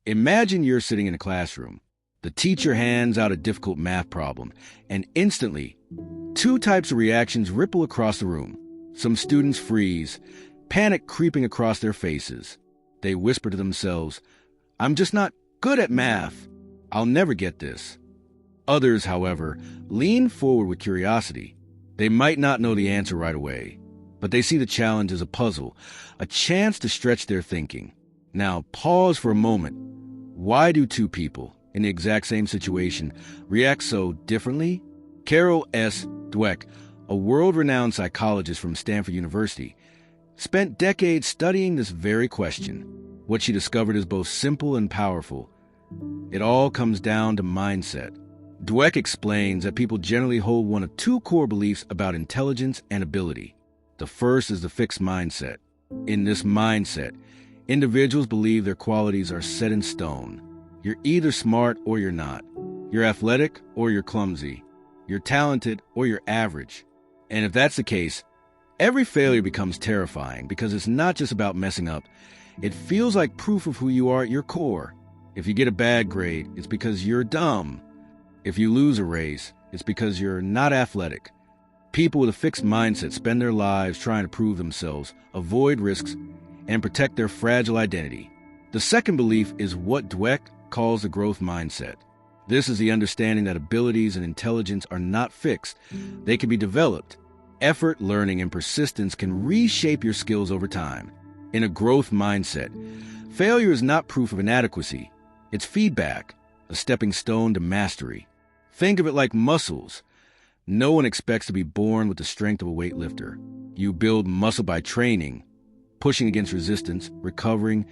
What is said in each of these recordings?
Imagine you're sitting in a classroom. The teacher hands out a difficult math problem, and instantly, two types of reactions ripple across the room. Some students freeze, panic creeping across their faces. They whisper to themselves, "I'm just not good at math. I'll never get this." Others, however, lean forward with curiosity. They might not know the answer right away, but they see the challenge as a puzzle, a chance to stretch their thinking. Now, pause for a moment. Why do two people in the exact same situation react so differently? Carol S. Dweck, a world-renowned psychologist from Stanford University, spent decades studying this very question. What she discovered is both simple and powerful. It all comes down to mindset. Dweck explains that people generally hold one of two core beliefs about intelligence and ability. The first is the fixed mindset. In this mindset, individuals believe their qualities are set in stone. You're either smart or you're not. You're athletic or you're clumsy. You're talented or you're average. And if that's the case, every failure becomes terrifying because it's not just about messing up. It feels like proof of who you are at your core. If you get a bad grade, it's because you're dumb. If you lose a race, it's because you're not athletic. People with a fixed mindset spend their lives trying to prove themselves, avoid risks, and protect their fragile identity. The second belief is what Dweck calls the growth mindset. This is the understanding that abilities and intelligence are not fixed. They can be developed. Effort, learning, and persistence can reshape your skills over time. In a growth mindset, failure is not proof of inadequacy. It's feedback, a stepping stone to mastery. Think of it like muscles. No one expects to be born with the strength of a weightlifter. You build muscle by training, pushing against resistance, recovering,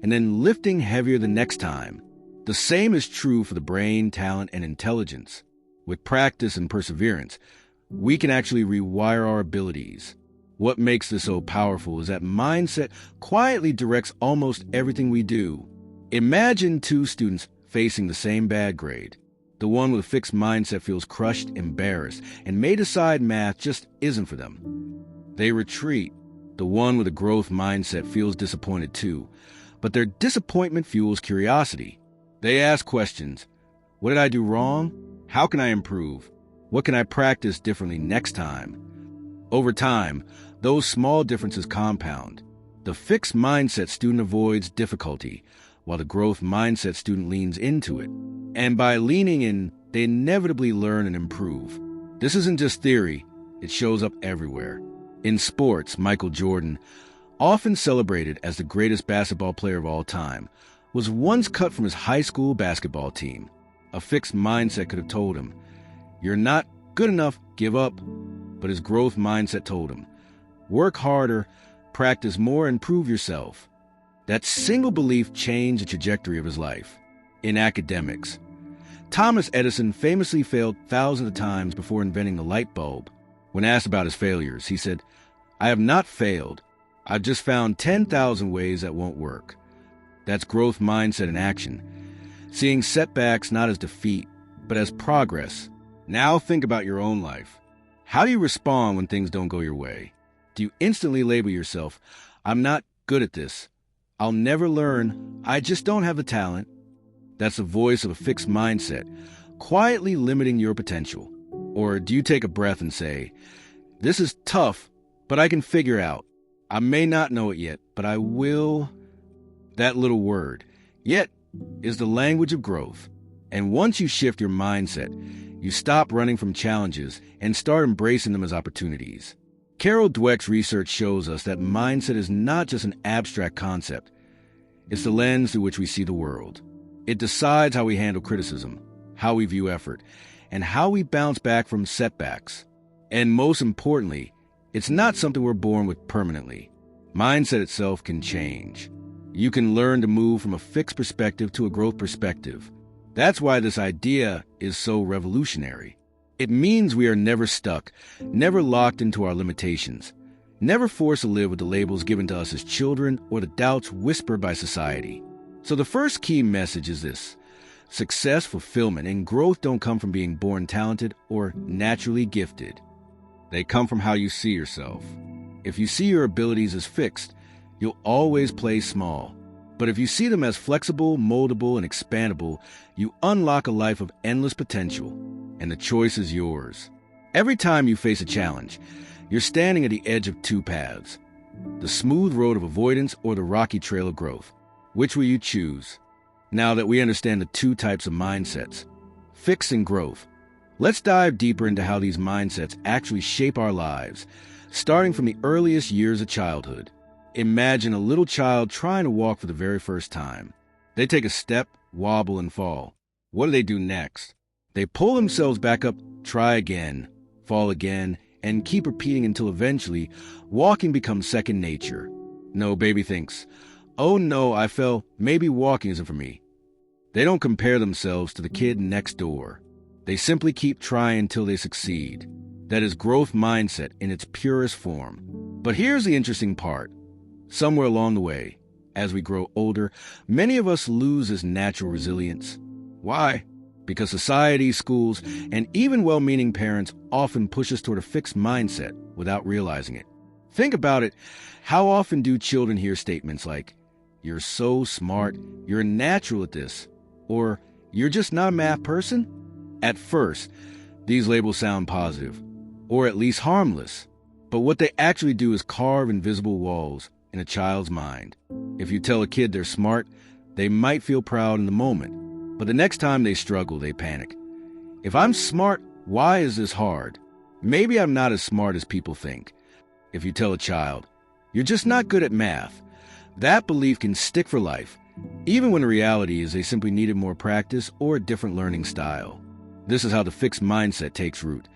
and then lifting heavier the next time. The same is true for the brain, talent, and intelligence. With practice and perseverance, we can actually rewire our abilities. What makes this so powerful is that mindset quietly directs almost everything we do. Imagine two students facing the same bad grade. The one with a fixed mindset feels crushed, embarrassed, and may decide math just isn't for them. They retreat. The one with a growth mindset feels disappointed too, but their disappointment fuels curiosity. They ask questions. What did I do wrong? How can I improve? What can I practice differently next time? Over time, those small differences compound. The fixed mindset student avoids difficulty, while the growth mindset student leans into it. And by leaning in, they inevitably learn and improve. This isn't just theory, it shows up everywhere. In sports, Michael Jordan, often celebrated as the greatest basketball player of all time, was once cut from his high school basketball team. A fixed mindset could have told him, "You're not good enough, give up." But his growth mindset told him, "Work harder, practice more, and prove yourself." That single belief changed the trajectory of his life. In academics, Thomas Edison famously failed thousands of times before inventing the light bulb. When asked about his failures, he said, "I have not failed. I've just found 10,000 ways that won't work." That's growth mindset in action. Seeing setbacks not as defeat, but as progress. Now think about your own life. How do you respond when things don't go your way? Do you instantly label yourself, "I'm not good at this. I'll never learn. I just don't have the talent"? That's the voice of a fixed mindset, quietly limiting your potential. Or do you take a breath and say, "This is tough, but I can figure out. I may not know it yet, but I will." That little word, "yet," is the language of growth. And once you shift your mindset, you stop running from challenges and start embracing them as opportunities. Carol Dweck's research shows us that mindset is not just an abstract concept. It's the lens through which we see the world. It decides how we handle criticism, how we view effort, and how we bounce back from setbacks. And most importantly, it's not something we're born with permanently. Mindset itself can change. You can learn to move from a fixed perspective to a growth perspective. That's why this idea is so revolutionary. It means we are never stuck, never locked into our limitations, never forced to live with the labels given to us as children or the doubts whispered by society. So the first key message is this: success, fulfillment, and growth don't come from being born talented or naturally gifted. They come from how you see yourself. If you see your abilities as fixed, you'll always play small. But if you see them as flexible, moldable, and expandable, you unlock a life of endless potential, and the choice is yours. Every time you face a challenge, you're standing at the edge of two paths: the smooth road of avoidance or the rocky trail of growth. Which will you choose? Now that we understand the two types of mindsets, fixed and growth, let's dive deeper into how these mindsets actually shape our lives, starting from the earliest years of childhood. Imagine a little child trying to walk for the very first time. They take a step, wobble, and fall. What do they do next? They pull themselves back up, try again, fall again, and keep repeating until eventually walking becomes second nature. No, baby thinks, "Oh no, I fell. Maybe walking isn't for me." They don't compare themselves to the kid next door. They simply keep trying until they succeed. That is growth mindset in its purest form. But here's the interesting part. Somewhere along the way, as we grow older, many of us lose this natural resilience. Why? Because society, schools, and even well-meaning parents often push us toward a fixed mindset without realizing it. Think about it. How often do children hear statements like, "You're so smart, you're natural at this," or "You're just not a math person"? At first, these labels sound positive, or at least harmless. But what they actually do is carve invisible walls in a child's mind. If you tell a kid they're smart, they might feel proud in the moment, but the next time they struggle, they panic. If I'm smart, why is this hard? Maybe I'm not as smart as people think. If you tell a child, "You're just not good at math," that belief can stick for life, even when the reality is they simply needed more practice or a different learning style. This is how the fixed mindset takes root.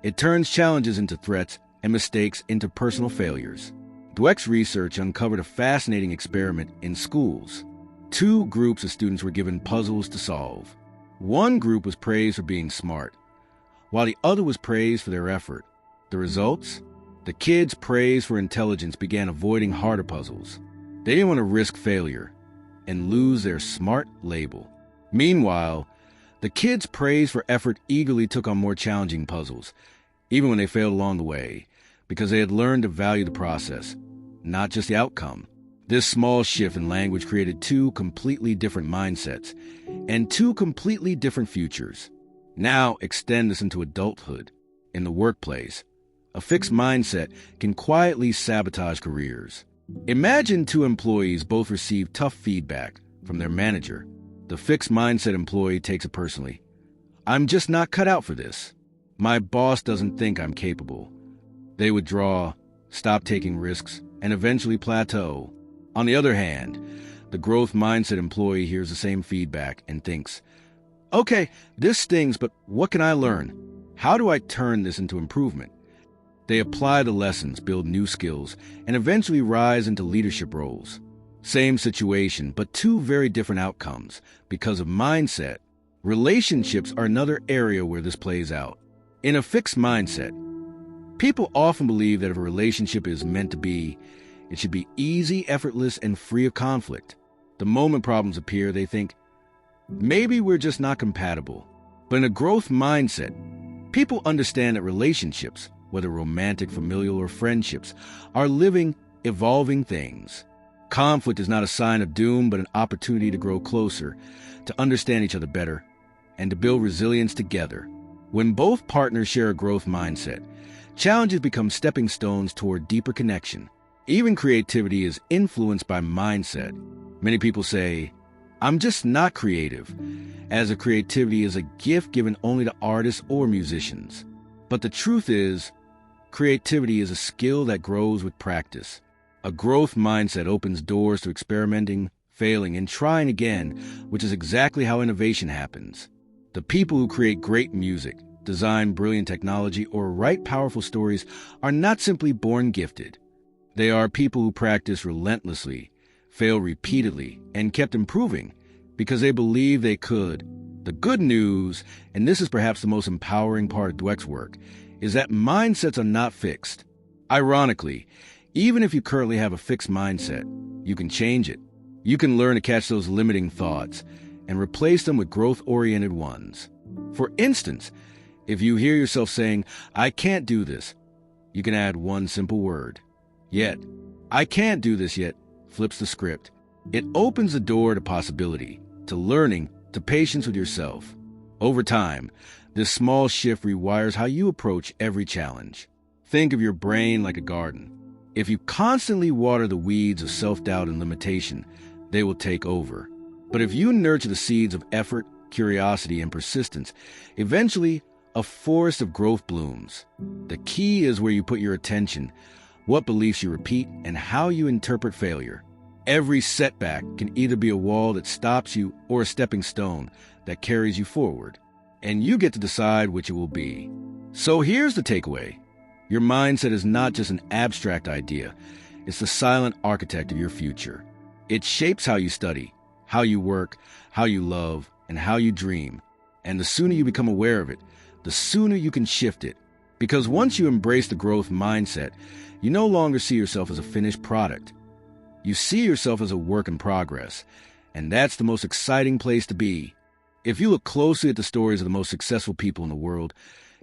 It turns challenges into threats and mistakes into personal failures. Dweck's research uncovered a fascinating experiment in schools. Two groups of students were given puzzles to solve. One group was praised for being smart, while the other was praised for their effort. The results? The kids praised for intelligence began avoiding harder puzzles. They didn't want to risk failure and lose their smart label. Meanwhile, the kids praised for effort eagerly took on more challenging puzzles, even when they failed along the way, because they had learned to value the process, not just the outcome. This small shift in language created two completely different mindsets and two completely different futures. Now extend this into adulthood. In the workplace, a fixed mindset can quietly sabotage careers. Imagine two employees both receive tough feedback from their manager. The fixed mindset employee takes it personally. "I'm just not cut out for this. My boss doesn't think I'm capable." They withdraw, stop taking risks, and eventually plateau. On the other hand, the growth mindset employee hears the same feedback and thinks, "Okay, this stings, but what can I learn? How do I turn this into improvement?" They apply the lessons, build new skills, and eventually rise into leadership roles. Same situation, but two very different outcomes because of mindset. Relationships are another area where this plays out. In a fixed mindset, people often believe that if a relationship is meant to be, it should be easy, effortless, and free of conflict. The moment problems appear, they think, maybe we're just not compatible. But in a growth mindset, people understand that relationships, whether romantic, familial, or friendships, are living, evolving things. Conflict is not a sign of doom, but an opportunity to grow closer, to understand each other better, and to build resilience together. When both partners share a growth mindset, challenges become stepping stones toward deeper connection. Even creativity is influenced by mindset. Many people say, "I'm just not creative," as if creativity is a gift given only to artists or musicians. But the truth is, creativity is a skill that grows with practice. A growth mindset opens doors to experimenting, failing, and trying again, which is exactly how innovation happens. The people who create great music, design brilliant technology, or write powerful stories are not simply born gifted. They are people who practice relentlessly, failed repeatedly, and kept improving because they believed they could. The good news, and this is perhaps the most empowering part of Dweck's work, is that mindsets are not fixed. Ironically, even if you currently have a fixed mindset, you can change it. You can learn to catch those limiting thoughts and replace them with growth-oriented ones. For instance, if you hear yourself saying, "I can't do this," you can add one simple word. Yet, "I can't do this yet" flips the script. It opens the door to possibility, to learning, to patience with yourself. Over time, this small shift rewires how you approach every challenge. Think of your brain like a garden. If you constantly water the weeds of self-doubt and limitation, they will take over. But if you nurture the seeds of effort, curiosity, and persistence, eventually a forest of growth blooms. The key is where you put your attention, what beliefs you repeat, and how you interpret failure. Every setback can either be a wall that stops you or a stepping stone that carries you forward. And you get to decide which it will be. So here's the takeaway. Your mindset is not just an abstract idea. It's the silent architect of your future. It shapes how you study, how you work, how you love, and how you dream. And the sooner you become aware of it, the sooner you can shift it. Because once you embrace the growth mindset, you no longer see yourself as a finished product. You see yourself as a work in progress. And that's the most exciting place to be. If you look closely at the stories of the most successful people in the world,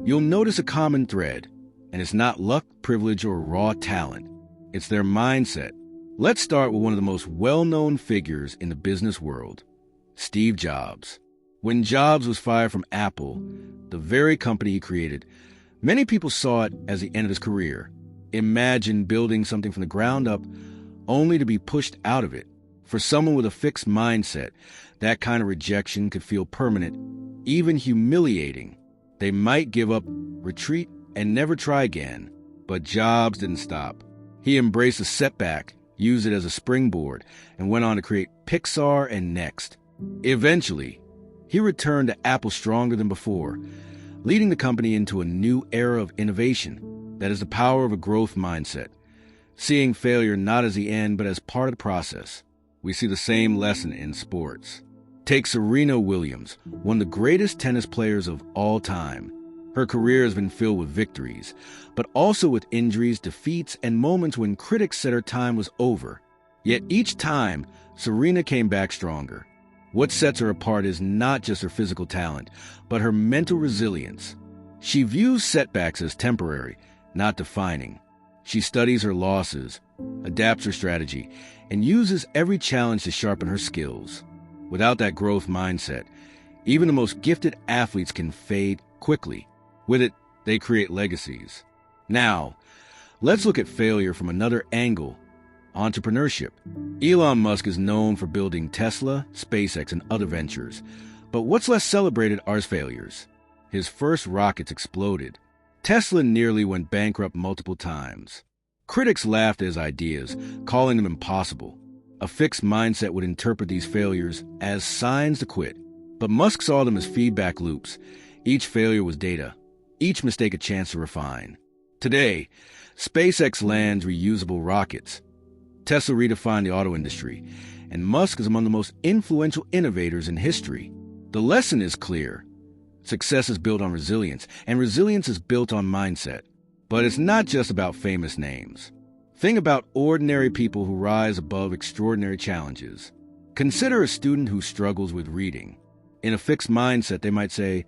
you'll notice a common thread. And it's not luck, privilege, or raw talent. It's their mindset. Let's start with one of the most well-known figures in the business world, Steve Jobs. When Jobs was fired from Apple, the very company he created, many people saw it as the end of his career. Imagine building something from the ground up only to be pushed out of it. For someone with a fixed mindset, that kind of rejection could feel permanent, even humiliating. They might give up, retreat, and never try again. But Jobs didn't stop. He embraced a setback, used it as a springboard, and went on to create Pixar and Next. Eventually, he returned to Apple stronger than before, leading the company into a new era of innovation. That is the power of a growth mindset, seeing failure not as the end but as part of the process. We see the same lesson in sports. Take Serena Williams, one of the greatest tennis players of all time. Her career has been filled with victories, but also with injuries, defeats, and moments when critics said her time was over. Yet each time, Serena came back stronger. What sets her apart is not just her physical talent, but her mental resilience. She views setbacks as temporary, not defining. She studies her losses, adapts her strategy, and uses every challenge to sharpen her skills. Without that growth mindset, even the most gifted athletes can fade quickly. With it, they create legacies. Now, let's look at failure from another angle, entrepreneurship. Elon Musk is known for building Tesla, SpaceX, and other ventures. But what's less celebrated are his failures. His first rockets exploded. Tesla nearly went bankrupt multiple times. Critics laughed at his ideas, calling them impossible. A fixed mindset would interpret these failures as signs to quit. But Musk saw them as feedback loops. Each failure was data. Each mistake a chance to refine. Today, SpaceX lands reusable rockets. Tesla redefined the auto industry, and Musk is among the most influential innovators in history. The lesson is clear. Success is built on resilience, and resilience is built on mindset. But it's not just about famous names. Think about ordinary people who rise above extraordinary challenges. Consider a student who struggles with reading. In a fixed mindset, they might say,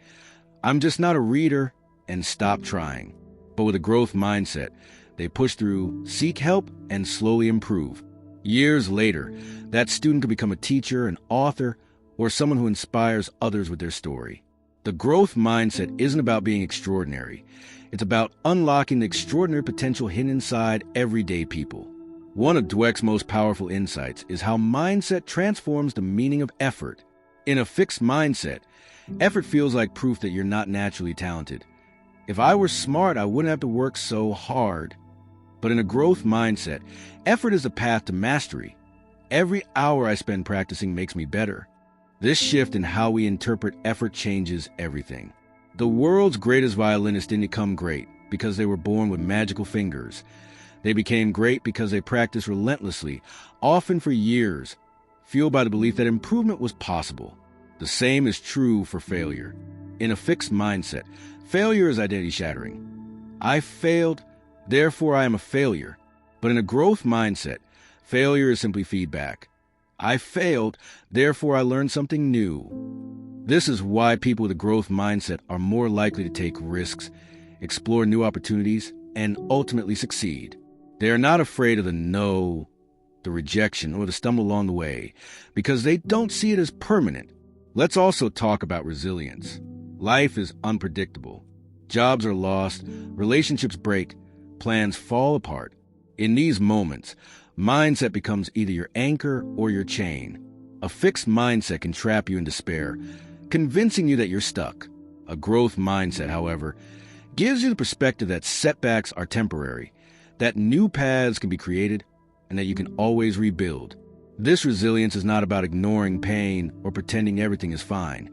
"I'm just not a reader," and stop trying. But with a growth mindset, they push through, seek help, and slowly improve. Years later, that student could become a teacher, an author, or someone who inspires others with their story. The growth mindset isn't about being extraordinary. It's about unlocking the extraordinary potential hidden inside everyday people. One of Dweck's most powerful insights is how mindset transforms the meaning of effort. In a fixed mindset, effort feels like proof that you're not naturally talented. If I were smart, I wouldn't have to work so hard. But in a growth mindset, effort is the path to mastery. Every hour I spend practicing makes me better. This shift in how we interpret effort changes everything. The world's greatest violinists didn't become great because they were born with magical fingers. They became great because they practiced relentlessly, often for years, fueled by the belief that improvement was possible. The same is true for failure. In a fixed mindset, failure is identity-shattering. I failed, therefore I am a failure. But in a growth mindset, failure is simply feedback. I failed, therefore I learned something new. This is why people with a growth mindset are more likely to take risks, explore new opportunities, and ultimately succeed. They are not afraid of the no, the rejection, or the stumble along the way, because they don't see it as permanent. Let's also talk about resilience. Life is unpredictable. Jobs are lost, relationships break, plans fall apart. In these moments, mindset becomes either your anchor or your chain. A fixed mindset can trap you in despair, convincing you that you're stuck. A growth mindset, however, gives you the perspective that setbacks are temporary, that new paths can be created, and that you can always rebuild. This resilience is not about ignoring pain or pretending everything is fine.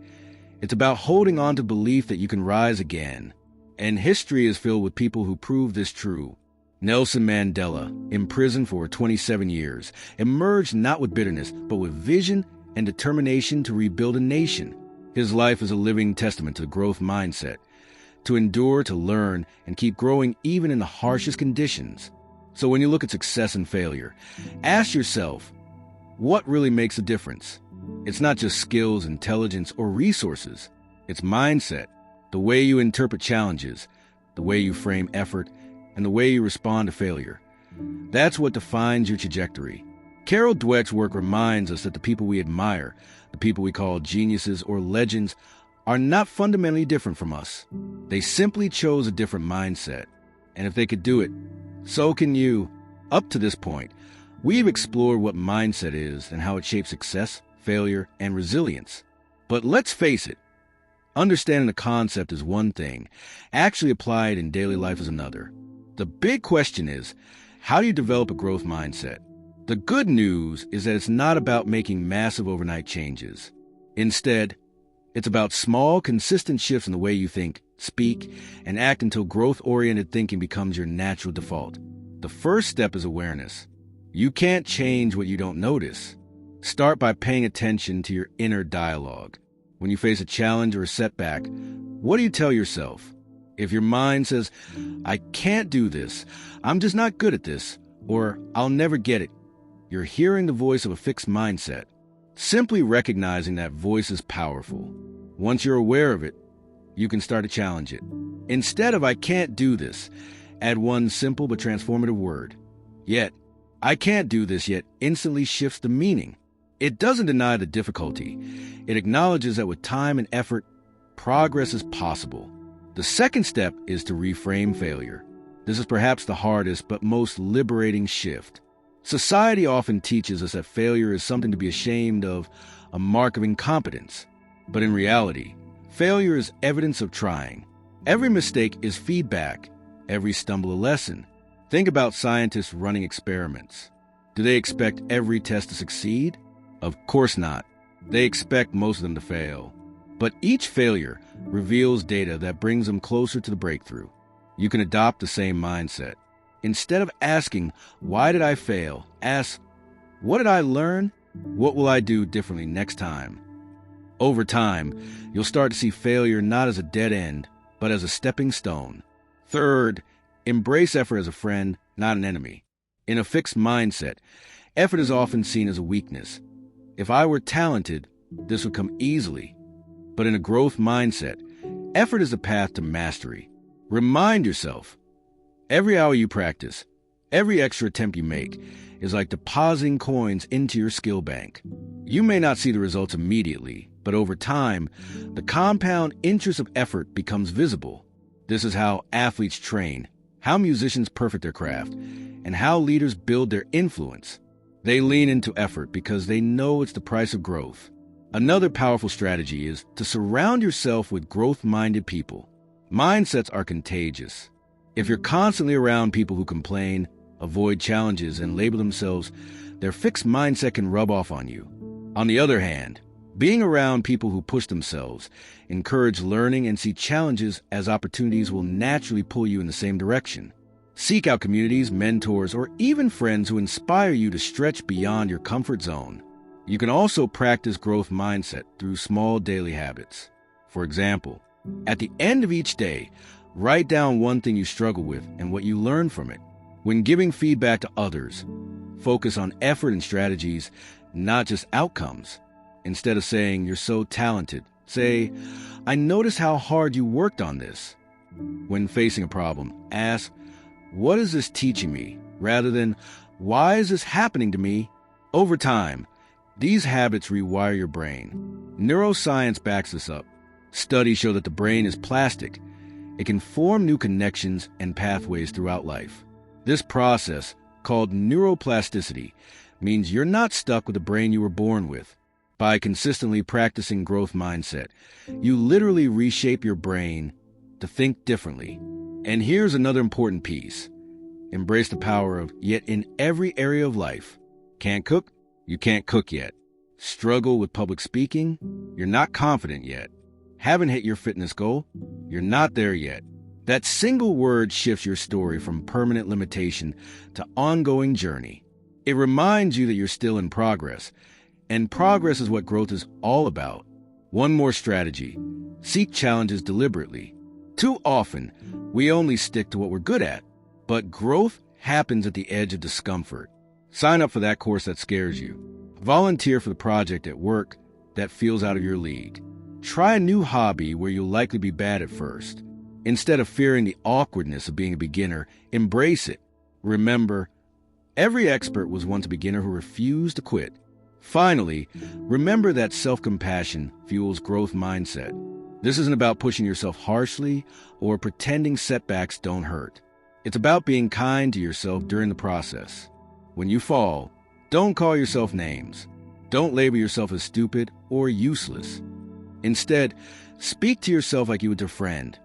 It's about holding on to belief that you can rise again. And history is filled with people who prove this true. Nelson Mandela, imprisoned for 27 years, emerged not with bitterness, but with vision and determination to rebuild a nation. His life is a living testament to the growth mindset, to endure, to learn, and keep growing even in the harshest conditions. So when you look at success and failure, ask yourself, what really makes a difference? It's not just skills, intelligence, or resources. It's mindset, the way you interpret challenges, the way you frame effort, and the way you respond to failure. That's what defines your trajectory. Carol Dweck's work reminds us that the people we admire, the people we call geniuses or legends, are not fundamentally different from us. They simply chose a different mindset. And if they could do it, so can you. Up to this point, we've explored what mindset is and how it shapes success, failure, and resilience. But let's face it, understanding the concept is one thing, actually applied in daily life is another. The big question is, how do you develop a growth mindset? The good news is that it's not about making massive overnight changes. Instead, it's about small, consistent shifts in the way you think, speak, and act until growth-oriented thinking becomes your natural default. The first step is awareness. You can't change what you don't notice. Start by paying attention to your inner dialogue. When you face a challenge or a setback, what do you tell yourself? If your mind says, I can't do this, I'm just not good at this, or I'll never get it, you're hearing the voice of a fixed mindset. Simply recognizing that voice is powerful. Once you're aware of it, you can start to challenge it. Instead of I can't do this, add one simple but transformative word. Yet, I can't do this yet instantly shifts the meaning. It doesn't deny the difficulty. It acknowledges that with time and effort, progress is possible. The second step is to reframe failure. This is perhaps the hardest but most liberating shift. Society often teaches us that failure is something to be ashamed of, a mark of incompetence. But in reality, failure is evidence of trying. Every mistake is feedback, every stumble a lesson. Think about scientists running experiments. Do they expect every test to succeed? Of course not. They expect most of them to fail. But each failure reveals data that brings them closer to the breakthrough. You can adopt the same mindset. Instead of asking, why did I fail? Ask, what did I learn? What will I do differently next time? Over time, you'll start to see failure not as a dead end, but as a stepping stone. Third, embrace effort as a friend, not an enemy. In a fixed mindset, effort is often seen as a weakness. If I were talented, this would come easily. But in a growth mindset, effort is the path to mastery. Remind yourself, every hour you practice, every extra attempt you make, is like depositing coins into your skill bank. You may not see the results immediately, but over time, the compound interest of effort becomes visible. This is how athletes train, how musicians perfect their craft, and how leaders build their influence. They lean into effort because they know it's the price of growth. Another powerful strategy is to surround yourself with growth-minded people. Mindsets are contagious. If you're constantly around people who complain, avoid challenges, and label themselves, their fixed mindset can rub off on you. On the other hand, being around people who push themselves, encourage learning, and see challenges as opportunities will naturally pull you in the same direction. Seek out communities, mentors, or even friends who inspire you to stretch beyond your comfort zone. You can also practice growth mindset through small daily habits. For example, at the end of each day, write down one thing you struggle with and what you learned from it. When giving feedback to others, focus on effort and strategies, not just outcomes. Instead of saying, you're so talented, say, I noticed how hard you worked on this. When facing a problem, ask, what is this teaching me? Rather than, Why is this happening to me? Over time, these habits rewire your brain. Neuroscience backs this up. Studies show that the brain is plastic. It can form new connections and pathways throughout life. This process, called neuroplasticity, means you're not stuck with the brain you were born with. By consistently practicing growth mindset, you literally reshape your brain to think differently. And here's another important piece. Embrace the power of yet in every area of life. Can't cook? You can't cook yet. Struggle with public speaking? You're not confident yet. Haven't hit your fitness goal? You're not there yet. That single word shifts your story from permanent limitation to ongoing journey. It reminds you that you're still in progress, and progress is what growth is all about. One more strategy. Seek challenges deliberately. Too often, we only stick to what we're good at, but growth happens at the edge of discomfort. Sign up for that course that scares you. Volunteer for the project at work that feels out of your league. Try a new hobby where you'll likely be bad at first. Instead of fearing the awkwardness of being a beginner, embrace it. Remember, every expert was once a beginner who refused to quit. Finally, remember that self-compassion fuels growth mindset. This isn't about pushing yourself harshly or pretending setbacks don't hurt. It's about being kind to yourself during the process. When you fall, don't call yourself names. Don't label yourself as stupid or useless. Instead, speak to yourself like you would to a friend.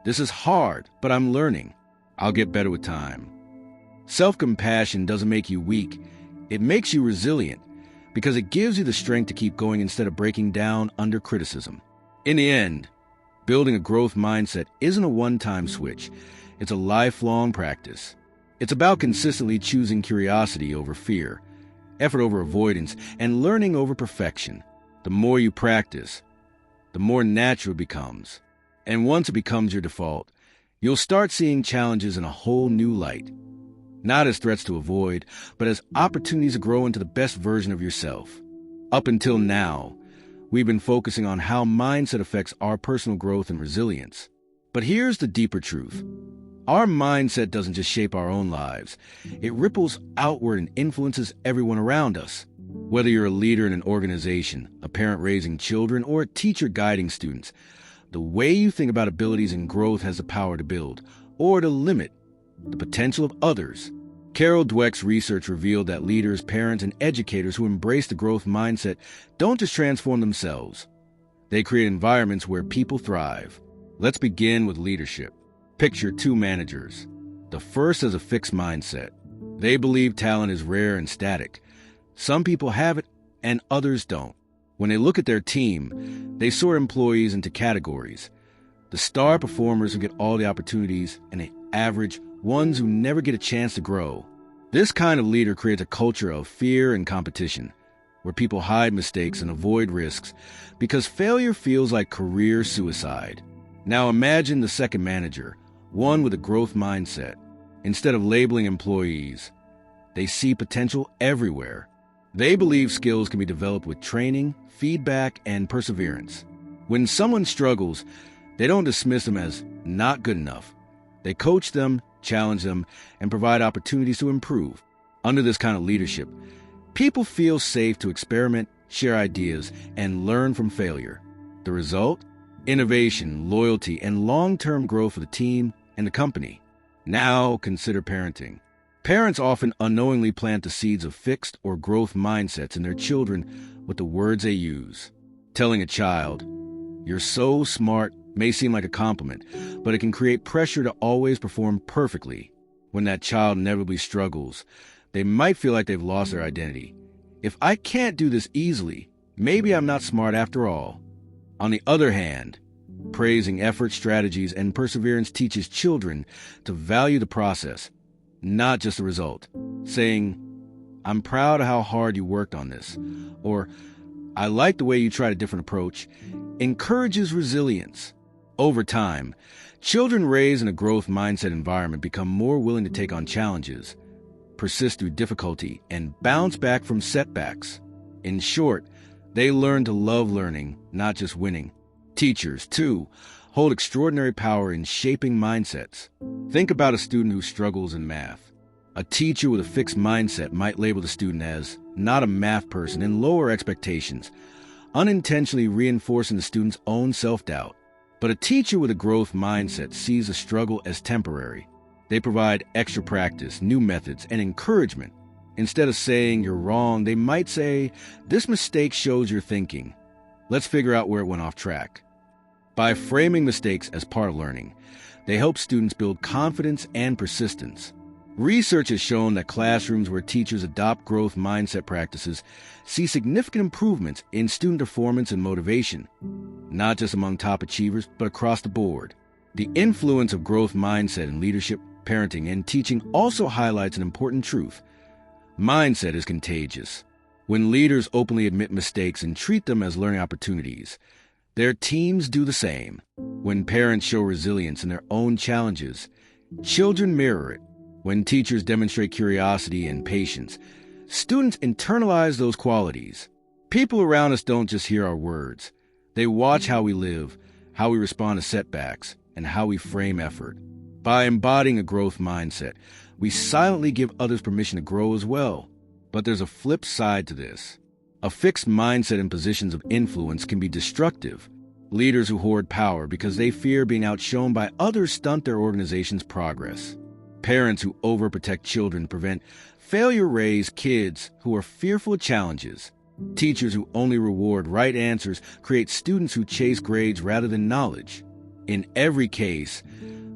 This is hard, but I'm learning. I'll get better with time. Self-compassion doesn't make you weak. It makes you resilient because it gives you the strength to keep going instead of breaking down under criticism. In the end, building a growth mindset isn't a one-time switch. It's a lifelong practice. It's about consistently choosing curiosity over fear, effort over avoidance, and learning over perfection. The more you practice, the more natural it becomes. And once it becomes your default, you'll start seeing challenges in a whole new light. Not as threats to avoid, but as opportunities to grow into the best version of yourself. Up until now, we've been focusing on how mindset affects our personal growth and resilience. But here's the deeper truth. Our mindset doesn't just shape our own lives. It ripples outward and influences everyone around us. Whether you're a leader in an organization, a parent raising children, or a teacher guiding students, the way you think about abilities and growth has the power to build, or to limit, the potential of others. Carol Dweck's research revealed that leaders, parents, and educators who embrace the growth mindset don't just transform themselves. They create environments where people thrive. Let's begin with leadership. Picture two managers. The first has a fixed mindset. They believe talent is rare and static. Some people have it, and others don't. When they look at their team, they sort employees into categories. The star performers who get all the opportunities, and the average ones who never get a chance to grow. This kind of leader creates a culture of fear and competition, where people hide mistakes and avoid risks because failure feels like career suicide. Now imagine the second manager, one with a growth mindset. Instead of labeling employees, they see potential everywhere. They believe skills can be developed with training, feedback, and perseverance. When someone struggles, they don't dismiss them as not good enough. They coach them, challenge them, and provide opportunities to improve. Under this kind of leadership, people feel safe to experiment, share ideas, and learn from failure. The result? Innovation, loyalty, and long-term growth for the team and the company. Now consider parenting. Parents often unknowingly plant the seeds of fixed or growth mindsets in their children with the words they use. Telling a child, "You're so smart," may seem like a compliment, but it can create pressure to always perform perfectly. When that child inevitably struggles, they might feel like they've lost their identity. If I can't do this easily, maybe I'm not smart after all. On the other hand, praising effort, strategies, and perseverance teaches children to value the process, not just the result. Saying, "I'm proud of how hard you worked on this," or "I like the way you tried a different approach," encourages resilience. Over time, children raised in a growth mindset environment become more willing to take on challenges, persist through difficulty, and bounce back from setbacks. In short, they learn to love learning, not just winning. Teachers, too, hold extraordinary power in shaping mindsets. Think about a student who struggles in math. A teacher with a fixed mindset might label the student as not a math person and lower expectations, unintentionally reinforcing the student's own self-doubt. But a teacher with a growth mindset sees a struggle as temporary. They provide extra practice, new methods, and encouragement. Instead of saying you're wrong, they might say, this mistake shows your thinking. Let's figure out where it went off track. By framing mistakes as part of learning, they help students build confidence and persistence. Research has shown that classrooms where teachers adopt growth mindset practices see significant improvements in student performance and motivation, not just among top achievers, but across the board. The influence of growth mindset in leadership, parenting, and teaching also highlights an important truth. Mindset is contagious. When leaders openly admit mistakes and treat them as learning opportunities, their teams do the same. When parents show resilience in their own challenges, children mirror it. When teachers demonstrate curiosity and patience, students internalize those qualities. People around us don't just hear our words. They watch how we live, how we respond to setbacks, and how we frame effort. By embodying a growth mindset, we silently give others permission to grow as well. But there's a flip side to this. A fixed mindset in positions of influence can be destructive. Leaders who hoard power because they fear being outshone by others stunt their organization's progress. Parents who overprotect children prevent failure raise kids who are fearful of challenges. Teachers who only reward right answers create students who chase grades rather than knowledge. In every case,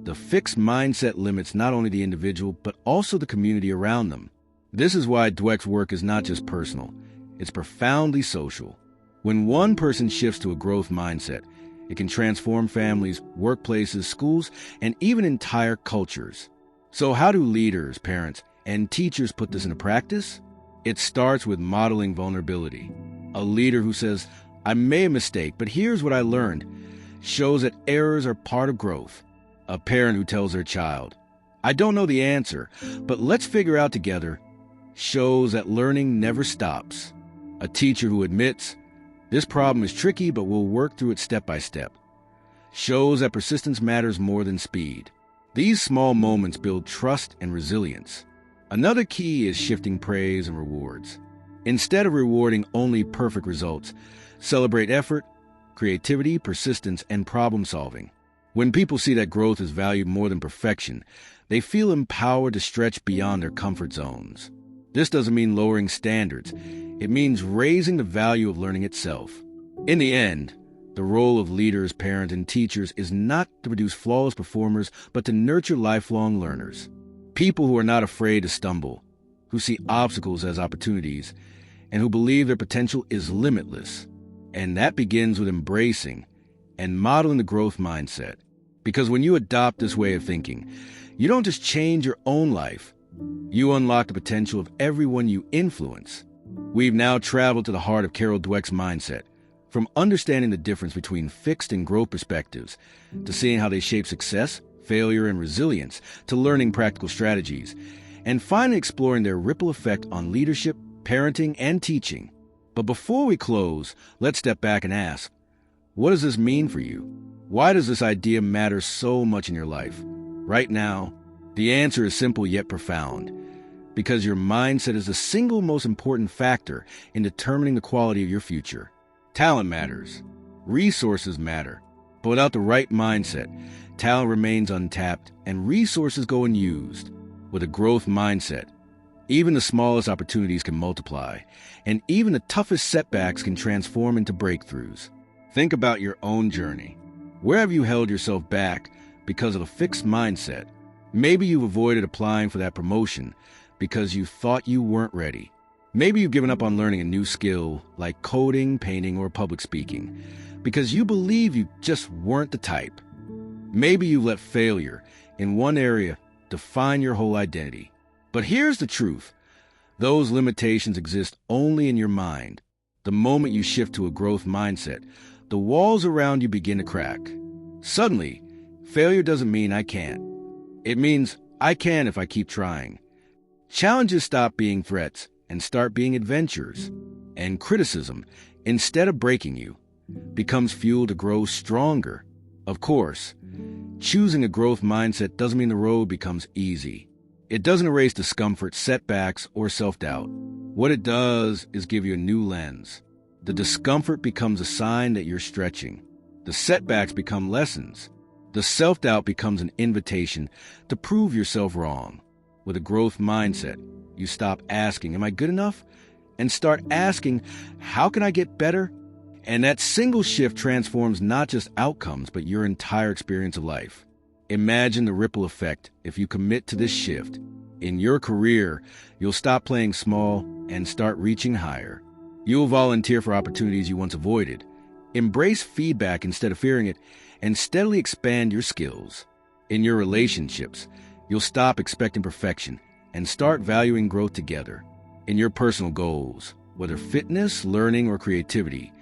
the fixed mindset limits not only the individual, but also the community around them. This is why Dweck's work is not just personal, it's profoundly social. When one person shifts to a growth mindset, it can transform families, workplaces, schools, and even entire cultures. So how do leaders, parents, and teachers put this into practice? It starts with modeling vulnerability. A leader who says, I made a mistake, but here's what I learned, shows that errors are part of growth. A parent who tells their child, I don't know the answer, but let's figure out together, shows that learning never stops. A teacher who admits, this problem is tricky, but we'll work through it step by step, shows that persistence matters more than speed. These small moments build trust and resilience. Another key is shifting praise and rewards. Instead of rewarding only perfect results, celebrate effort, creativity, persistence, and problem solving. When people see that growth is valued more than perfection, they feel empowered to stretch beyond their comfort zones. This doesn't mean lowering standards. It means raising the value of learning itself. In the end, the role of leaders, parents, and teachers is not to produce flawless performers, but to nurture lifelong learners. People who are not afraid to stumble, who see obstacles as opportunities, and who believe their potential is limitless. And that begins with embracing and modeling the growth mindset. Because when you adopt this way of thinking, you don't just change your own life, you unlock the potential of everyone you influence. We've now traveled to the heart of Carol Dweck's mindset, from understanding the difference between fixed and growth perspectives, to seeing how they shape success, failure, and resilience, to learning practical strategies, and finally exploring their ripple effect on leadership, parenting, and teaching. But before we close, let's step back and ask, what does this mean for you? Why does this idea matter so much in your life? Right now, the answer is simple yet profound. Because your mindset is the single most important factor in determining the quality of your future. Talent matters. Resources matter. But without the right mindset, talent remains untapped and resources go unused. With a growth mindset, even the smallest opportunities can multiply, and even the toughest setbacks can transform into breakthroughs. Think about your own journey. Where have you held yourself back because of a fixed mindset? Maybe you've avoided applying for that promotion because you thought you weren't ready. Maybe you've given up on learning a new skill like coding, painting, or public speaking because you believe you just weren't the type. Maybe you let failure in one area define your whole identity. But here's the truth. Those limitations exist only in your mind. The moment you shift to a growth mindset, the walls around you begin to crack. Suddenly, failure doesn't mean I can't. It means I can if I keep trying. Challenges stop being threats and start being adventures. And criticism, instead of breaking you, becomes fuel to grow stronger. Of course, choosing a growth mindset doesn't mean the road becomes easy. It doesn't erase discomfort, setbacks, or self-doubt. What it does is give you a new lens. The discomfort becomes a sign that you're stretching. The setbacks become lessons. The self-doubt becomes an invitation to prove yourself wrong. With a growth mindset, you stop asking, "Am I good enough?" and start asking, "How can I get better?" And that single shift transforms not just outcomes, but your entire experience of life. Imagine the ripple effect if you commit to this shift. In your career, you'll stop playing small and start reaching higher. You'll volunteer for opportunities you once avoided. Embrace feedback instead of fearing it, and steadily expand your skills. In your relationships, you'll stop expecting perfection and start valuing growth together. In your personal goals, whether fitness, learning, or creativity,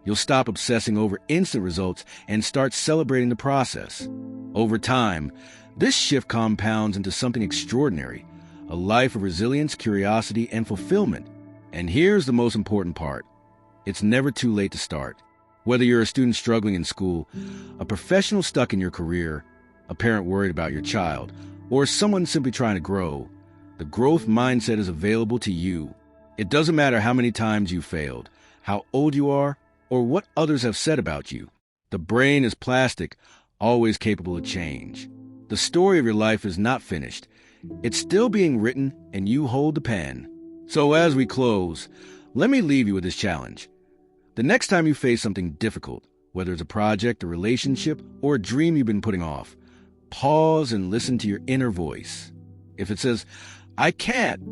you'll stop obsessing over instant results and start celebrating the process. Over time, this shift compounds into something extraordinary, a life of resilience, curiosity, and fulfillment. And here's the most important part. It's never too late to start. Whether you're a student struggling in school, a professional stuck in your career, a parent worried about your child, or someone simply trying to grow, the growth mindset is available to you. It doesn't matter how many times you failed, how old you are, or what others have said about you. The brain is plastic, always capable of change. The story of your life is not finished. It's still being written, and you hold the pen. So as we close, let me leave you with this challenge. The next time you face something difficult, whether it's a project, a relationship, or a dream you've been putting off, pause and listen to your inner voice. If it says, "I can't,"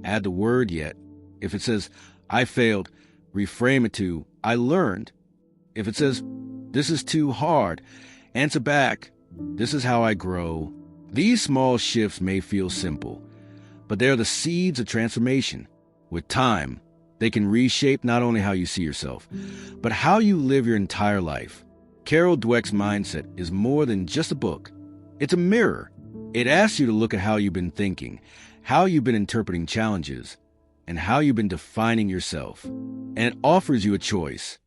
add the word "yet." If it says, "I failed," reframe it to, "I learned." If it says, "This is too hard," answer back, "This is how I grow." These small shifts may feel simple, but they're the seeds of transformation. With time, they can reshape not only how you see yourself, but how you live your entire life. Carol Dweck's mindset is more than just a book. It's a mirror. It asks you to look at how you've been thinking, how you've been interpreting challenges, and how you've been defining yourself. And it offers you a choice: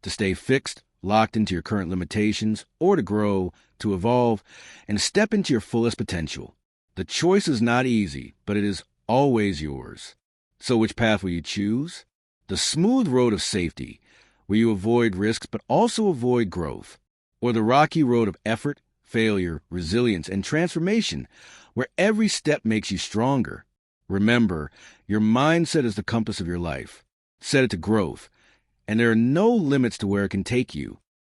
to stay fixed, locked into your current limitations, or to grow, to evolve, and step into your fullest potential. The choice is not easy, but it is always yours. So which path will you choose? The smooth road of safety, where you avoid risks but also avoid growth? Or the rocky road of effort, failure, resilience, and transformation, where every step makes you stronger? Remember, your mindset is the compass of your life. Set it to growth, and there are no limits to where it can take you.